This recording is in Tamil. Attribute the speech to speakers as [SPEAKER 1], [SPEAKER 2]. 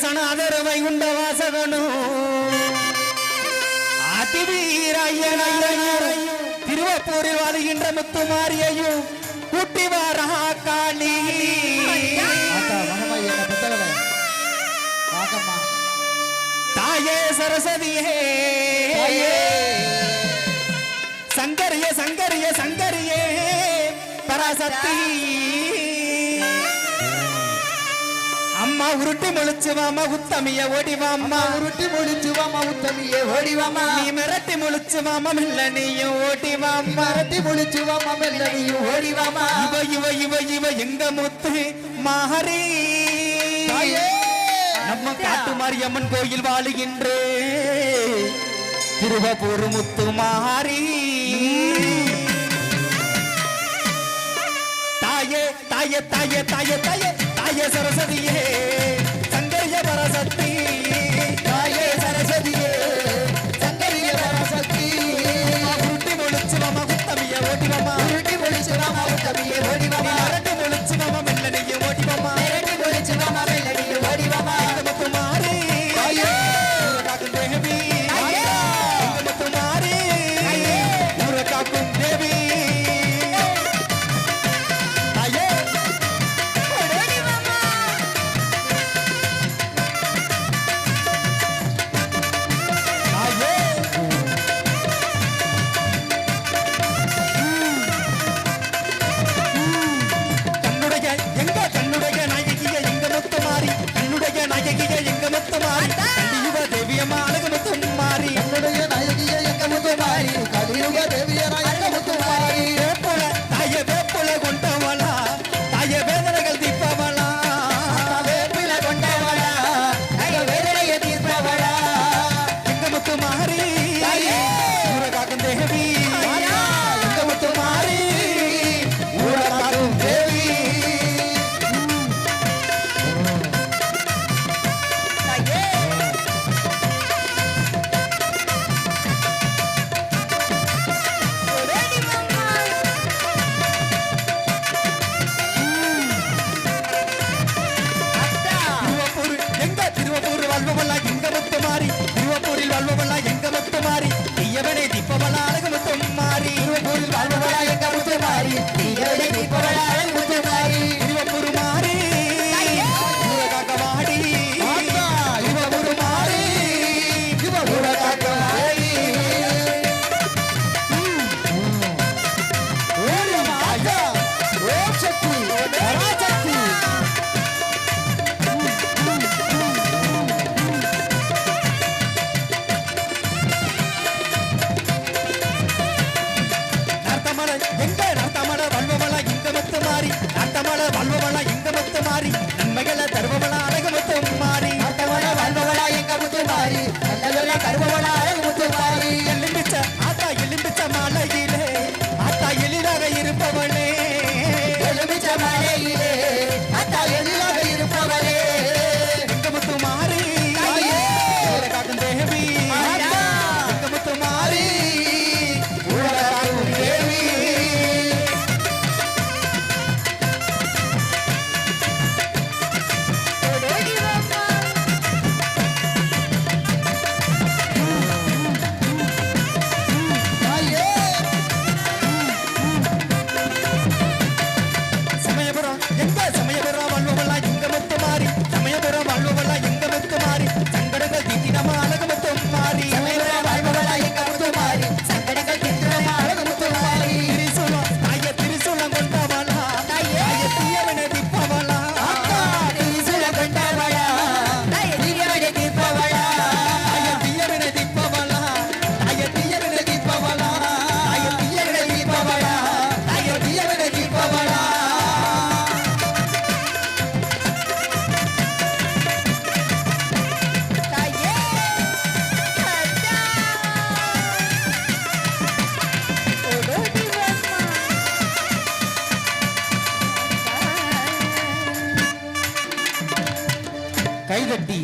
[SPEAKER 1] வாசன அதரவை உண்ட வாசகனோ அதிவீரையனையும் திருவப்பூரில் வாழ்கின்ற முத்துமாரியையும் கூட்டி வாரா காளி தாயே சரஸ்வதியே சங்கரிய சங்கரிய சங்கரியே பராசக்தி அம்மா உருட்டி முழிச்சுவாமா உத்தமிய ஓடிவாமா
[SPEAKER 2] உருட்டி முழிச்சுவாமா உத்தமிய ஓடிவாமா
[SPEAKER 1] நீ மிரட்டி முழிச்சுவாமா மெல்ல நீயும் ஓடிவாமா
[SPEAKER 2] மிரட்டி முழிச்சுவாமா மெல்ல நீயும் ஓடிவாமா
[SPEAKER 1] இவ இவ இவ இவ எங்க முத்து மாரி நம்ம காட்டு மாரியம்மன் கோயில் வாழுகின்ற திருவப்பூர் முத்து மாரி தாயே தாயே தாயே தாயே தாயே தாயே சரஸ்வதியே சங்கரிய பரசக்தி
[SPEAKER 2] தாயே சரஸ்வதியே சங்கரிய பரசக்தி
[SPEAKER 1] உருட்டி முழிச்சு மாமா உத்தமிய ஓடிவாமா
[SPEAKER 2] உருட்டி முழிச்சு மாமா உத்தமிய ஓடிவாமா
[SPEAKER 1] மிரட்டி முழிச்சு மாமா மெல்ல நீயும் ஓடிவாமா
[SPEAKER 2] மிரட்டி முழிச்சு மாமா மெல்ல நீயும் ஓடிவாமா
[SPEAKER 1] முத்து மாரி
[SPEAKER 2] தாயே
[SPEAKER 1] காக்கும் தேவி முத்து மாரி ஊர காக்கும் தேவி நன்மைகளை தருபவளா அழகு முத்து மாறி
[SPEAKER 2] வாழ்பவளா எங்க முத்து மாறி நல்ல கருபவளா அழகு முத்து மாறி
[SPEAKER 1] எலும்பிச்ச ஆத்தா எலும்பிச்ச மாலையிலே ஆத்தா எளிதாக இருப்பவளே
[SPEAKER 2] எலும்பிச்ச மாலையிலே ஆத்தா எளிதாக இருப்பவளே
[SPEAKER 1] எங்க முத்து மாறி காக்கும் தேவி எங்க முத்து மாறி காக்கும் தேவி கைதட்டி